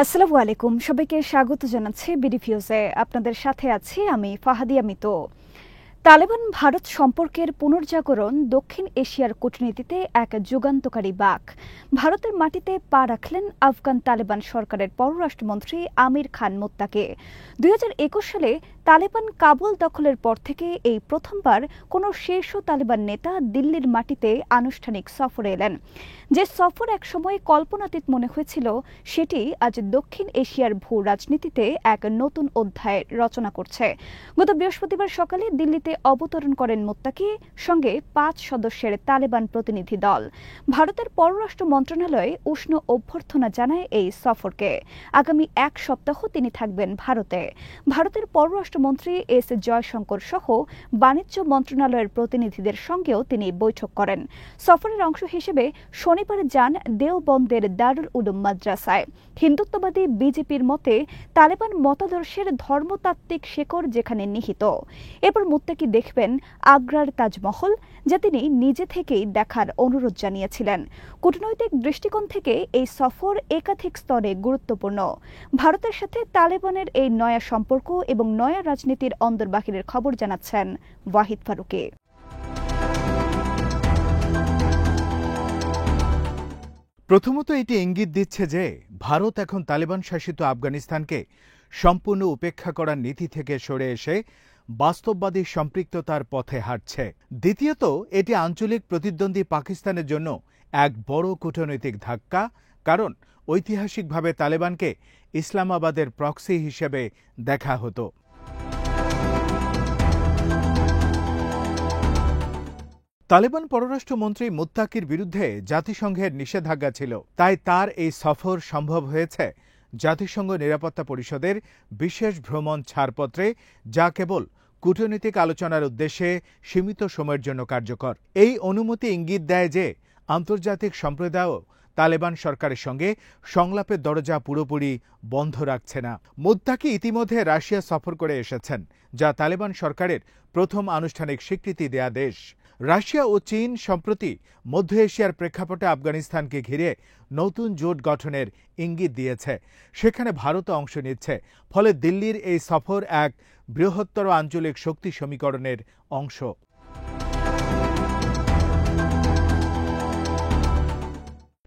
আসসালামু আলাইকুম, সবাইকে স্বাগত জানাচ্ছি বিডিভিউজে। আপনাদের সাথে আছি আমি ফাহাদিয়া মিতো। তালেবান ভারত সম্পর্কের পুনর্জাগরণ দক্ষিণ এশিয়ার কূটনীতিতে এক যুগান্তকারী বাঁক। ভারতের মাটিতে পা রাখলেন আফগান তালেবান সরকারের পররাষ্ট্রমন্ত্রী আমির খান মুত্তাকি। 2021 সালে তালেবান কাবুল দখলের পর থেকে এই প্রথমবার কোনো শীর্ষ তালেবান নেতা দিল্লির মাটিতে আনুষ্ঠানিক সফরে এলেন। যে সফর একসময় কল্পনাতীত মনে হয়েছিল, সেটি আজ দক্ষিণ এশিয়ার ভূ রাজনীতিতে এক নতুন অধ্যায় রচনা করছে। গত বৃহস্পতিবার সকালে দিল্লিতে অবতরণ করেন মুত্তাকি, সঙ্গে 5 সদস্যের তালেবান প্রতিনিধি দল। ভারতের পররাষ্ট্র মন্ত্রণালয় উষ্ণ অভ্যর্থনা জানায় এই সফরকে। আগামী এক সপ্তাহ তিনি থাকবেন ভারতে। ভারতের পররাষ্ট্রমন্ত্রী এস জয়শঙ্কর সহ বাণিজ্য মন্ত্রণালয়ের প্রতিনিধিদের সঙ্গেও তিনি বৈঠক করেন। সফরের অংশ হিসেবে শনিবার যান দেওবন্দের দারুল উলুম মাদ্রাসায়। হিন্দুত্ববাদী বিজেপির মতে তালেবান মতাদর্শের ধর্মতাত্ত্বিক শেকড় যেখানে নিহিত। এরপর মুত্তাকি দেখবেন আগ্রার তাজমহল, যা তিনি নিজে থেকেই দেখার অনুরোধ জানিয়েছিলেন। কূটনৈতিক দৃষ্টিকোণ থেকে এই সফর একাধিক স্তরে গুরুত্বপূর্ণ। ভারতের সাথে তালেবানের এই নয়া সম্পর্ক এবং নয়া রাজনীতির অন্দরবাহিরের খবর জানাচ্ছেন ওয়াহিদ ফারুকি। প্রথমত এটি ইঙ্গিত দিচ্ছে যে ভারত এখন তালেবান শাসিত আফগানিস্তানকে সম্পূর্ণ উপেক্ষা করার নীতি থেকে সরে এসে বাস্তববাদী সম্পৃক্ততার পথে হাঁটছে। দ্বিতীয়ত এটি আঞ্চলিক প্রতিদ্বন্দ্বী পাকিস্তানের জন্য এক বড় কূটনৈতিক ধাক্কা, কারণ ঐতিহাসিকভাবে তালেবানকে ইসলামাবাদের প্রক্সি হিসেবে দেখা হতো। তালেবান পররাষ্ট্রমন্ত্রী মুত্তাকির বিরুদ্ধে জাতিসংঘের নিষেধাজ্ঞা ছিল, তাই তার এই সফর সম্ভব হয়েছে জাতিসংঘ নিরাপত্তা পরিষদের বিশেষ ভ্রমণ ছাড়পত্রে, যা কেবল কূটনৈতিক আলোচনার উদ্দেশ্যে সীমিত সময়ের জন্য কার্যকর। এই অনুমতি ইঙ্গিত দেয় যে আন্তর্জাতিক সম্প্রদায়ও তালেবান সরকারের সঙ্গে সংলাপের দরজা পুরোপুরি বন্ধ রাখছে না। মুত্তাকি ইতিমধ্যে রাশিয়া সফর করে এসেছেন, যা তালেবান সরকারের প্রথম আনুষ্ঠানিক স্বীকৃতি দেয়া দেশ। রাশিয়া ও চীন সম্প্রতি মধ্য এশিয়ার প্রেক্ষাপটে আফগানিস্তানকে ঘিরে নতুন জোট গঠনের ইঙ্গিত দিয়েছে। সেখানে ভারতও অংশ নিচ্ছে। ফলে দিল্লির এই সফর এক বৃহত্তর আঞ্চলিক শক্তি সমীকরণের অংশ।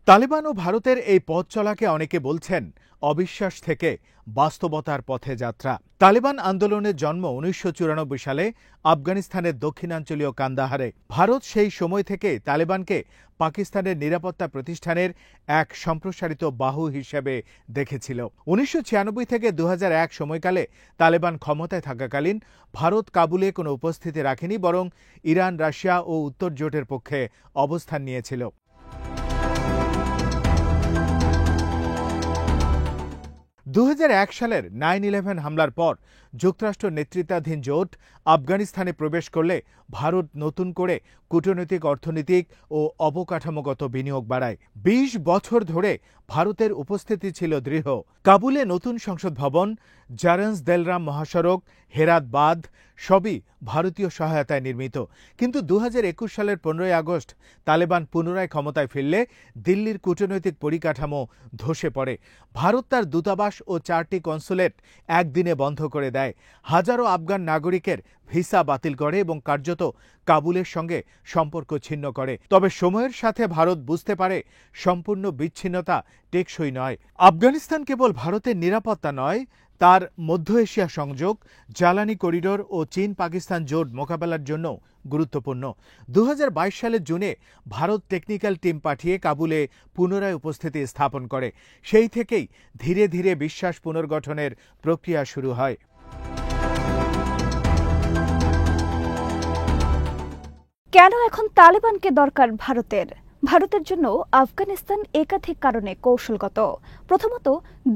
তালেবান ও ভারতের এই পথ চলাকে অনেকে বলছেন অবিশ্বাস থেকে বাস্তবতার পথে যাত্রা। তালেবান আন্দোলনের জন্ম 1994 সালে আফগানিস্তানের দক্ষিণাঞ্চলীয় কান্দাহারে। ভারত সেই সময় থেকে তালেবানকে পাকিস্তানের নিরাপত্তা প্রতিষ্ঠানের এক সম্প্রসারিত বাহু হিসেবে দেখেছিল। 1996 থেকে 2001 সময়কালে তালেবান ক্ষমতায় থাকাকালীন ভারত কাবুলে কোনো উপস্থিতি রাখেনি, বরং ইরান, রাশিয়া ও উত্তর জোটের পক্ষে অবস্থান নিয়েছিল। 2001 সালের 9/11 হামলার পর যুক্তরাষ্ট্র নেতৃত্বাধীন জোট আফগানিস্তানে প্রবেশ করলে ভারত নতুন করে কূটনৈতিক, অর্থনৈতিক ও অবকাঠামোগত বিনিয়োগ বাড়ায়। 20 বছর ধরে ভারতের উপস্থিতি ছিল দৃঢ়। কাবুলে নতুন সংসদ ভবন, জারেন্স দেলরাম মহাসড়ক, হেরাত বাঁধ সবই ভারতীয় সহায়তায় নির্মিত। কিন্তু 2021 সালের 15 আগস্ট তালেবান পুনরায় ক্ষমতায় ফিরলে দিল্লির কূটনৈতিক পরিকাঠামো ধসে পড়ে। ভারত তার দূতাবাস ও 4টি কনসুলেট একদিনে বন্ধ করে দেয়। হাজারো আফগান নাগরিকের ভিসা বাতিল করে এবং কার্যত কাবুলের সঙ্গে সম্পর্ক ছিন্ন করে। তবে সময়ের সাথে ভারত বুঝতে পারে সম্পূর্ণ বিচ্ছিন্নতা টেকসই নয়। আফগানিস্তান কেবল ভারতের নিরাপত্তা নয়, তার মধ্য এশিয়া সংযোগ, জ্বালানি করিডোর ও চীন পাকিস্তান জোট মোকাবেলার জন্য গুরুত্বপূর্ণ। 2022 সালের জুনে ভারত টেকনিক্যাল টিম পাঠিয়ে কাবুলে পুনরায় উপস্থিতি স্থাপন করে। সেই থেকেই ধীরে ধীরে বিশ্বাস পুনর্গঠনের প্রক্রিয়া শুরু হয়। কেন এখন তালেবানকে দরকার ভারতের? ভারতের জন্য আফগানিস্তান একাধিক কারণে কৌশলগত। প্রথমত,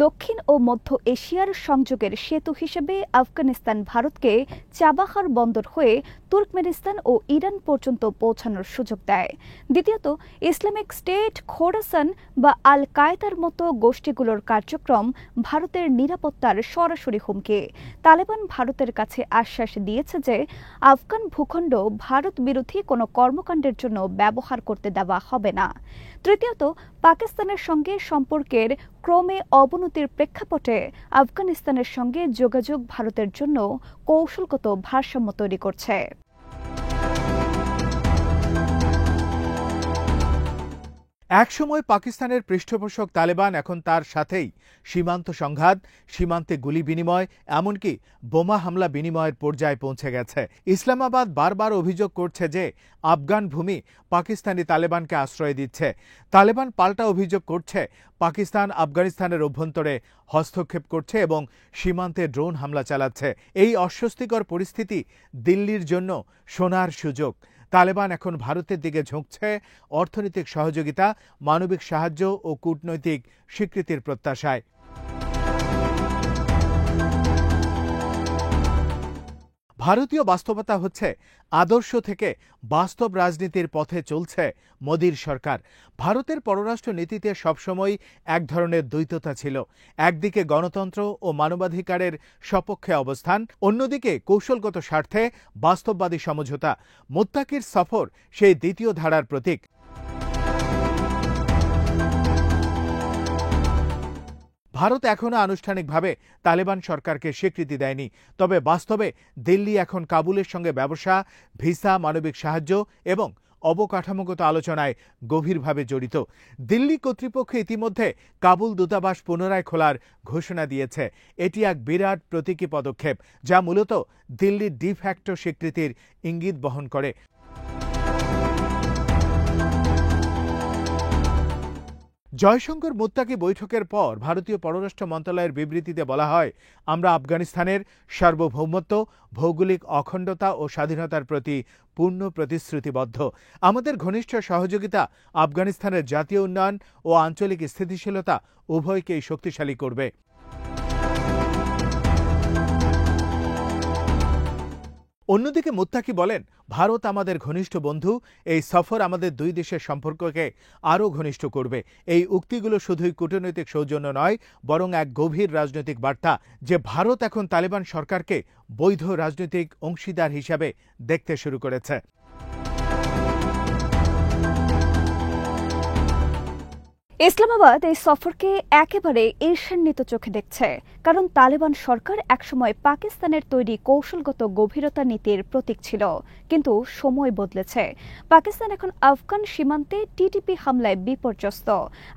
দক্ষিণ ও মধ্য এশিয়ার সংযোগের সেতু হিসেবে আফগানিস্তান ভারতকে চাবাহার বন্দর হয়ে তুর্কমেনিস্তান ও ইরান পর্যন্ত পৌঁছানোর সুযোগ দেয়। দ্বিতীয়ত, ইসলামিক স্টেট, খোরাসান বা আল কায়েদার মতো গোষ্ঠীগুলোর কার্যক্রম ভারতের নিরাপত্তার সরাসরি হুমকি। তালেবান ভারতের কাছে আশ্বাস দিয়েছে যে আফগান ভূখণ্ড ভারত বিরোধী কোনো কর্মকাণ্ডের জন্য ব্যবহার করতে দেওয়া হবে না। তৃতীয়ত, পাকিস্তানের সঙ্গে সম্পর্কের ক্রমে অবনতির প্রেক্ষাপটে আফগানিস্তানের সঙ্গে যোগাযোগ ভারতের জন্য কৌশলগত ভারসাম্য তৈরি করছে। একসময় পাকিস্তানের পৃষ্ঠপোষক তালেবান এখন তার সাথেই সীমান্ত সংঘাত, সীমান্তে গুলি বিনিময়, এমনকি বোমা হামলা বিনিময়ের পর্যায়ে পৌঁছে গেছে। ইসলামাবাদ বারবার অভিযোগ করছে যে আফগান ভূমি পাকিস্তানি তালেবানকে আশ্রয় দিচ্ছে। তালেবান পাল্টা অভিযোগ করছে পাকিস্তান আফগানিস্তানের অভ্যন্তরে হস্তক্ষেপ করছে এবং সীমান্তে ড্রোন হামলা চালাচ্ছে। এই অস্বস্তিকর পরিস্থিতি দিল্লির জন্য সোনার সুযোগ। তালেবান এখন ভারতের দিকে ঝুঁকছে অর্থনৈতিক সহযোগিতা, মানবিক সাহায্য ও কূটনৈতিক স্বীকৃতির প্রত্যাশায়। ভারতীয় বাস্তবতা হচ্ছে আদর্শ থেকে বাস্তব রাজনীতির পথে চলছে মোদির সরকার। ভারতের পররাষ্ট্র নীতিতে সবসময় এক ধরনের দ্বৈততা ছিল। একদিকে গণতন্ত্র ও মানবাধিকারের সপক্ষে অবস্থান, অন্যদিকে কৌশলগত স্বার্থে বাস্তববাদী সমঝোতা। মুত্তাকির সফর সেই দ্বিতীয় ধারার প্রতীক। ভারত এখনও আনুষ্ঠানিকভাবে তালেবান সরকারকে স্বীকৃতি দেয়নি, তবে বাস্তবে দিল্লি এখন কাবুলের সঙ্গে ব্যবসা, ভিসা, মানবিক সাহায্য এবং অবকাঠামোগত আলোচনায় গভীরভাবে জড়িত। দিল্লি কর্তৃপক্ষ ইতিমধ্যে কাবুল দূতাবাস পুনরায় খোলার ঘোষণা দিয়েছে। এটি এক বিরাট প্রতীকী পদক্ষেপ, যা মূলত দিল্লির ডি ফ্যাক্টো স্বীকৃতির ইঙ্গিত বহন করে। জয়শঙ্কর মুত্তাকি বৈঠকের পর ভারতীয় পররাষ্ট্র মন্ত্রণালয়ের বিবৃতিতে বলা হয়, আমরা আফগানিস্তানের সার্বভৌমত্ব, ভৌগোলিক অখণ্ডতা ও স্বাধীনতার প্রতি পূর্ণ প্রতিশ্রুতিবদ্ধ। আমাদের ঘনিষ্ঠ সহযোগিতা আফগানিস্তানের জাতীয় উন্নয়ন ও আঞ্চলিক স্থিতিশীলতা উভয়কেই শক্তিশালী করবে। অন্যদিকে মুত্তাকি বলেন, ভারত আমাদের ঘনিষ্ঠ বন্ধু। এই সফর আমাদের দুই দেশের সম্পর্ককে আরও ঘনিষ্ঠ করবে। এই উক্তিগুলো শুধুই কূটনৈতিক সৌজন্য নয়, বরং এক গভীর রাজনৈতিক বার্তা যে ভারত এখন তালেবান সরকারকে বৈধ রাজনৈতিক অংশীদার হিসাবে দেখতে শুরু করেছে। ইসলামাবাদ এই সফরকে একেবারে ঈর্ষান্বিত চোখে দেখছে, কারণ তালেবান সরকার একসময় পাকিস্তানের তৈরি কৌশলগত গভীরতা নীতির প্রতীক ছিল, কিন্তু সময় বদলেছে। পাকিস্তান এখন আফগান সীমান্তে টিটিপি হামলায় বিপর্যস্ত,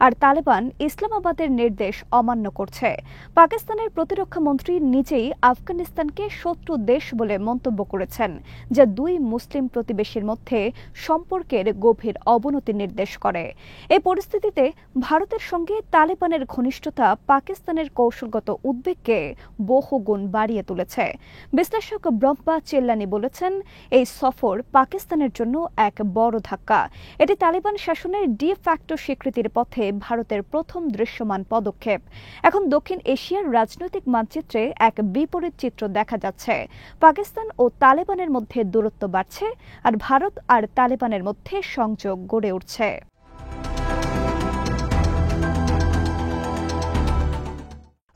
আর তালেবান ইসলামাবাদের নির্দেশ অমান্য করছে। পাকিস্তানের প্রতিরক্ষা মন্ত্রী নিজেই আফগানিস্তানকে শত্রু দেশ বলে মন্তব্য করেছেন, যা দুই মুসলিম প্রতিবেশীর মধ্যে সম্পর্কের গভীর অবনতি নির্দেশ করে। এই পরিস্থিতিতে ভারতের সঙ্গে তালেবানের ঘনিষ্ঠতা পাকিস্তানের কৌশলগত উদ্বেগকে বহুগুণ বাড়িয়ে তুলেছে। বিশ্লেষক ব্রহ্মা চেল্লানি বলেছেন, এই সফর পাকিস্তানের জন্য এক বড় ধাক্কা। এটি তালেবান শাসনের ডি ফ্যাক্টো স্বীকৃতির পথে ভারতের প্রথম দৃশ্যমান পদক্ষেপ। এখন দক্ষিণ এশিয়ার রাজনৈতিক মানচিত্রে এক বিপরীত চিত্র দেখা যাচ্ছে। পাকিস্তান ও তালেবানের মধ্যে দূরত্ব বাড়ছে, আর ভারত আর তালেবানের মধ্যে সংযোগ গড়ে উঠছে।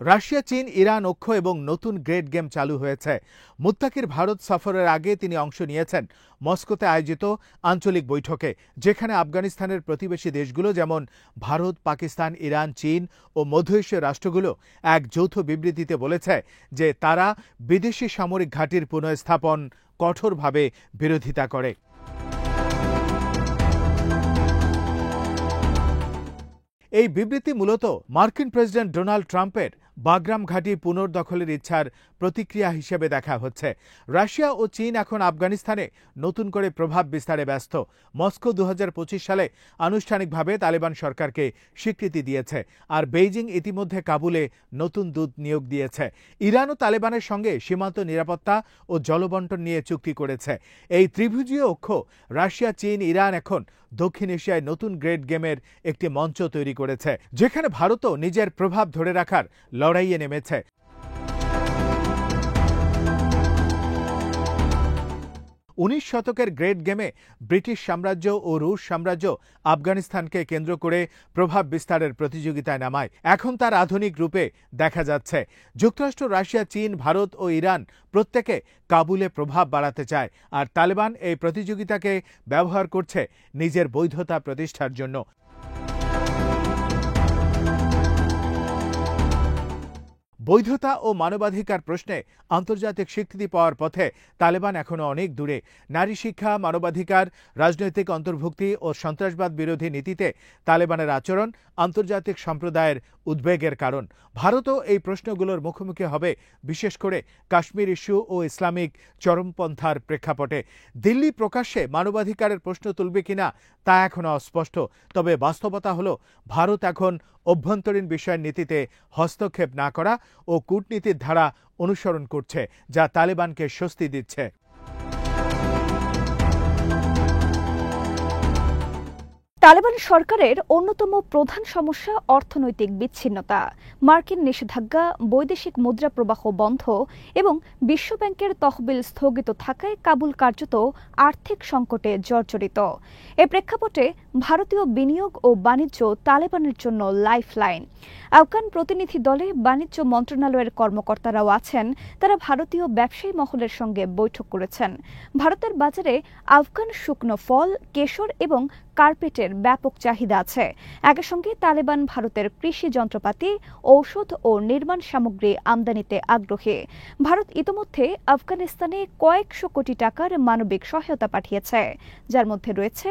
রাশিয়া, চীন, ইরান অক্ষ এবং নতুন গ্রেট গেম চালু হয়েছে। মুত্তাকির ভারত সফরের আগে তিনি অংশ নিয়েছেন মস্কোতে আয়োজিত আঞ্চলিক বৈঠকে, যেখানে আফগানিস্তানের প্রতিবেশী দেশগুলো যেমন ভারত, পাকিস্তান, ইরান, চীন ও মধ্য এশীয় রাষ্ট্রগুলো এক যৌথ বিবৃতিতে বলেছে যে তারা বিদেশি সামরিক ঘাঁটির পুনঃস্থাপন কঠোরভাবে বিরোধিতা করে। এই বিবৃতি মূলত মার্কিন প্রেসিডেন্ট ডোনাল্ড ট্রাম্পের বাগরাম ঘাঁটি পুনর্দখলের ইচ্ছার প্রতিক্রিয়া হিসেবে দেখা হচ্ছে। রাশিয়া ও চীন এখন আফগানিস্তানে নতুন করে প্রভাব বিস্তারে ব্যস্ত। মস্কো 2025 সালে আনুষ্ঠানিকভাবে তালেবান সরকারকে স্বীকৃতি দিয়েছে, আর বেইজিং ইতিমধ্যে কাবুলে নতুন দূত নিয়োগ দিয়েছে। ইরান ও তালেবানের সঙ্গে সীমান্ত নিরাপত্তা ও জলবণ্টন নিয়ে চুক্তি করেছে। এই ত্রিভুজীয় অক্ষ রাশিয়া, চীন, ইরান এখন দক্ষিণ এশিয়ায় নতুন গ্রেট গেমের একটি মঞ্চ তৈরি করেছে, যেখানে ভারতও নিজের প্রভাব ধরে রাখার লড়াইয়ে নেমেছে। 19 শতকের গ্রেট গেমে ব্রিটিশ সাম্রাজ্য ও রুশ সাম্রাজ্য আফগানিস্তানকে কেন্দ্র করে প্রভাব বিস্তারের প্রতিযোগিতায় নামায়। এখন তার আধুনিক রূপে দেখা যাচ্ছে। যুক্তরাষ্ট্র, রাশিয়া, চীন, ভারত ও ইরান প্রত্যেকে কাবুলে প্রভাব বাড়াতে চায়, আর তালেবান এই প্রতিযোগিতাকে ব্যবহার করছে নিজের বৈধতা প্রতিষ্ঠার জন্য। বৈধতা ও মানবাধিকার প্রশ্নে আন্তর্জাতিক স্বীকৃতি পাওয়ার পথে তালেবান এখনো অনেক দূরে। নারী শিক্ষা, মানবাধিকার, রাজনৈতিক অন্তর্ভুক্তি ও সন্ত্রাসবাদ বিরোধী নীতিতে তালেবানের আচরণ আন্তর্জাতিক সম্প্রদায়ের উদ্বেগের কারণ। ভারতও এই প্রশ্নগুলোর মুখোমুখি হবে, বিশেষ করে কাশ্মীর ইস্যু ও ইসলামিক চরমপন্থার প্রেক্ষাপটে। দিল্লি প্রকাশ্যে মানবাধিকারের প্রশ্ন তুলবে কিনা তা এখনো অস্পষ্ট। তবে বাস্তবতা হলো ভারত এখন অভ্যন্তরীণ বিষয়ের নীতিতে হস্তক্ষেপ না করা ও কূটনীতির ধারা অনুসরণ করছে, যা তালেবানকে স্বস্তি দিচ্ছে। তালেবান সরকারের অন্যতম প্রধান সমস্যা অর্থনৈতিক বিচ্ছিন্নতা। মার্কিন নিষেধাজ্ঞা, বৈদেশিক মুদ্রা প্রবাহ বন্ধ এবং বিশ্বব্যাংকের তহবিল স্থগিত থাকায় কাবুল কার্যত আর্থিক সংকটে জর্জরিত। এ প্রেক্ষাপটে ভারতীয় বিনিয়োগ ও বাণিজ্য তালেবানের জন্য লাইফলাইন। আফগান প্রতিনিধি দলে বাণিজ্য মন্ত্রণালয়ের কর্মকর্তারাও আছেন। তারা ভারতীয় ব্যবসায়ী মহলের সঙ্গে বৈঠক করেছেন। ভারতের বাজারে আফগান শুকনো ফল, কেশর এবং কার্পেটের ব্যাপক চাহিদা আছে। একই সঙ্গে তালেবান ভারতের কৃষি যন্ত্রপাতি, ঔষধ ও নির্মাণ সামগ্রী আমদানিতে আগ্রহী। ভারত ইতোমধ্যে আফগানিস্তানে কয়েকশো কোটি টাকার মানবিক সহায়তা পাঠিয়েছে, যার মধ্যে রয়েছে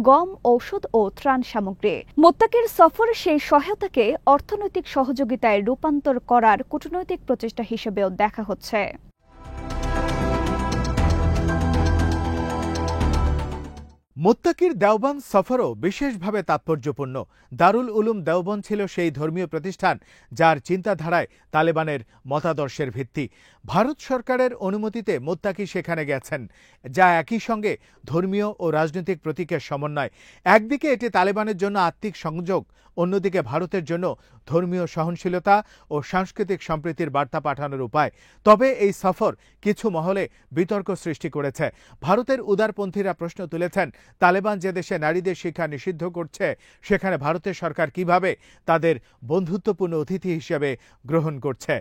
গম, ঔষধ ও ত্রাণ সামগ্রী। মোত্তাকির সফর সেই সহায়তাকে অর্থনৈতিক সহযোগিতায় রূপান্তর করার কূটনৈতিক প্রচেষ্টা হিসেবেও দেখা হচ্ছে। মোত্তাকির দেওবন্দ সফরও বিশেষভাবে তাৎপর্যপূর্ণ। দারুল উলুম দেওবন্দ ছিল সেই ধর্মীয় প্রতিষ্ঠান যার চিন্তাধারায় তালেবানের মতাদর্শের ভিত্তি। ভারত সরকারের অনুমতিতে মোত্তাকি সেখানে গেছেন, যা একই সঙ্গে ধর্মীয় ও রাজনৈতিক প্রতীকের সমন্বয়। একদিকে এটি তালেবানের জন্য আত্মিক সংযোগ, অন্যদিকে ভারতের জন্য ধর্মীয় সহনশীলতা ও সাংস্কৃতিক সম্প্রীতির বার্তা পাঠানোর উপায়। তবে এই সফর কিছু মহলে বিতর্ক সৃষ্টি করেছে। ভারতের উদারপন্থীরা প্রশ্ন তুলেছেন, তালেবান যে দেশে নারীদের শিক্ষা নিষিদ্ধ করছে, সেখানে ভারতের সরকার কিভাবে তাদের বন্ধুত্বপূর্ণ অতিথি হিসেবে গ্রহণ করছে।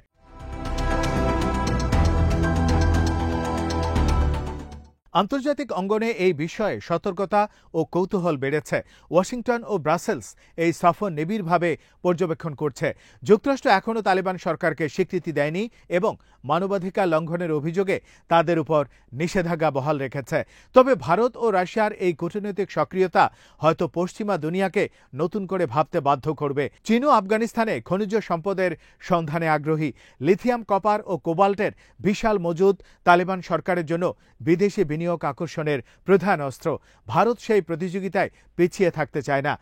আন্তর্জাতিক অঙ্গনে এই বিষয়ে সতর্কতা ও কৌতূহল বেড়েছে। ওয়াশিংটন ও ব্রাসেলস এই সফর নিবিড়ভাবে পর্যবেক্ষণ করছে। যুক্তরাষ্ট্র এখনও তালেবান সরকারকে স্বীকৃতি দেয়নি এবং মানবাধিকার লঙ্ঘনের অভিযোগে তাদের উপর নিষেধাজ্ঞা বহাল রেখেছে। তবে ভারত ও রাশিয়ার এই কূটনৈতিক সক্রিয়তা হয়তো পশ্চিমা দুনিয়াকে নতুন করে ভাবতে বাধ্য করবে। চীনও আফগানিস্তানে খনিজ সম্পদের সন্ধানে আগ্রহী। লিথিয়াম, কপার ও কোবাল্টের বিশাল মজুদ তালেবান সরকারের জন্য বিদেশি বিনিয়োগ আকর্ষণের প্রধান অস্ত্র। ভারত সেই প্রতিযোগিতায় পিছিয়ে থাকতে চায় না।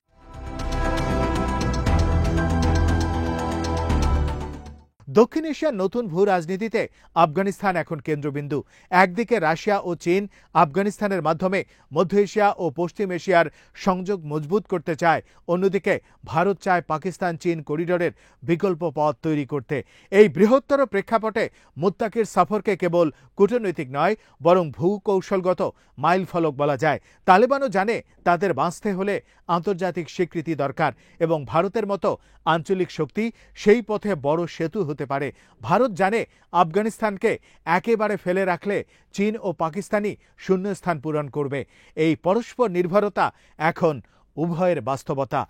দক্ষিণ এশিয়ার নতুন ভূ রাজনীতিতে আফগানিস্তান এখন কেন্দ্রবিন্দু। একদিকে রাশিয়া ও চীন আফগানিস্তানের মাধ্যমে মধ্য এশিয়া ও পশ্চিম এশিয়ার সংযোগ মজবুত করতে চায়, অন্যদিকে ভারত চায় পাকিস্তান চীন করিডোরের বিকল্প পথ তৈরি করতে। এই বৃহত্তর প্রেক্ষাপটে মোত্তাকির সফরকে কেবল কূটনৈতিক নয়, বরং ভূকৌশলগত মাইলফলক বলা যায়। তালেবানও জানে তাদের বাঁচতে হলে আন্তর্জাতিক স্বীকৃতি দরকার এবং ভারতের মতো আঞ্চলিক শক্তি সেই পথে বড় সেতু হতে পারে। ভারত জানে আফগানিস্তানকে একেবারে ফেলে রাখলে চীন ও পাকিস্তানই শূন্যস্থান পূরণ করবে। এই পরস্পর নির্ভরতা এখন উভয়ের বাস্তবতা।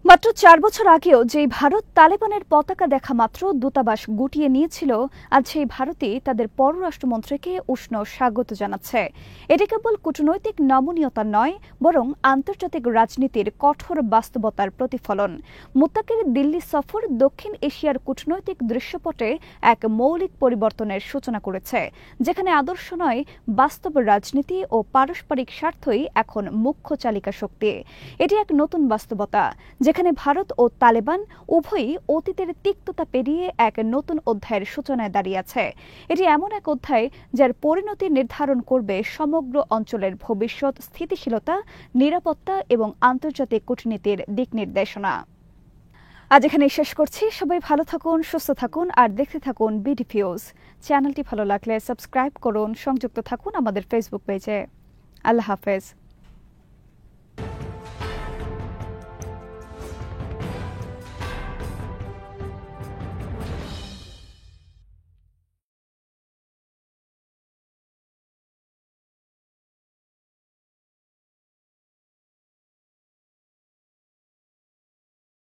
মাত্র 4 বছর আগেও যেই ভারত তালেবানের পতাকা দেখা মাত্র দূতাবাস গুটিয়ে নিয়েছিল, আজ সেই ভারতই তাদের পররাষ্ট্রমন্ত্রীকে উষ্ণ স্বাগত জানাচ্ছে। এটি কেবল কূটনৈতিক নমনীয়তা নয়, বরং আন্তর্জাতিক রাজনীতির কঠোর বাস্তবতার প্রতিফলন। মোত্তাকির দিল্লি সফর দক্ষিণ এশিয়ার কূটনৈতিক দৃশ্যপটে এক মৌলিক পরিবর্তনের সূচনা করেছে, যেখানে আদর্শ নয়, বাস্তব রাজনীতি ও পারস্পরিক স্বার্থই এখন মুখ্য চালিকা শক্তি। এটি এক নতুন বাস্তবতা, যেখানে ভারত ও তালেবান উভয়ই অতীতের তিক্ততা পেরিয়ে এক নতুন অধ্যায়ের সূচনায় দাঁড়িয়ে আছে। এটি এমন এক অধ্যায় যার পরিণতি নির্ধারণ করবে সমগ্র অঞ্চলের ভবিষ্যৎ, স্থিতিশীলতা, নিরাপত্তা এবং আন্তর্জাতিক কূটনীতির দিক নির্দেশনা। আজ এখানেই শেষ করছি। সবাই ভালো থাকুন, সুস্থ থাকুন আর দেখতে থাকুন বিডিভিউজ। চ্যানেলটি ভালো লাগলে সাবস্ক্রাইব করুন, সংযুক্ত থাকুন আমাদের ফেসবুক পেজে। আল্লাহ হাফেজ।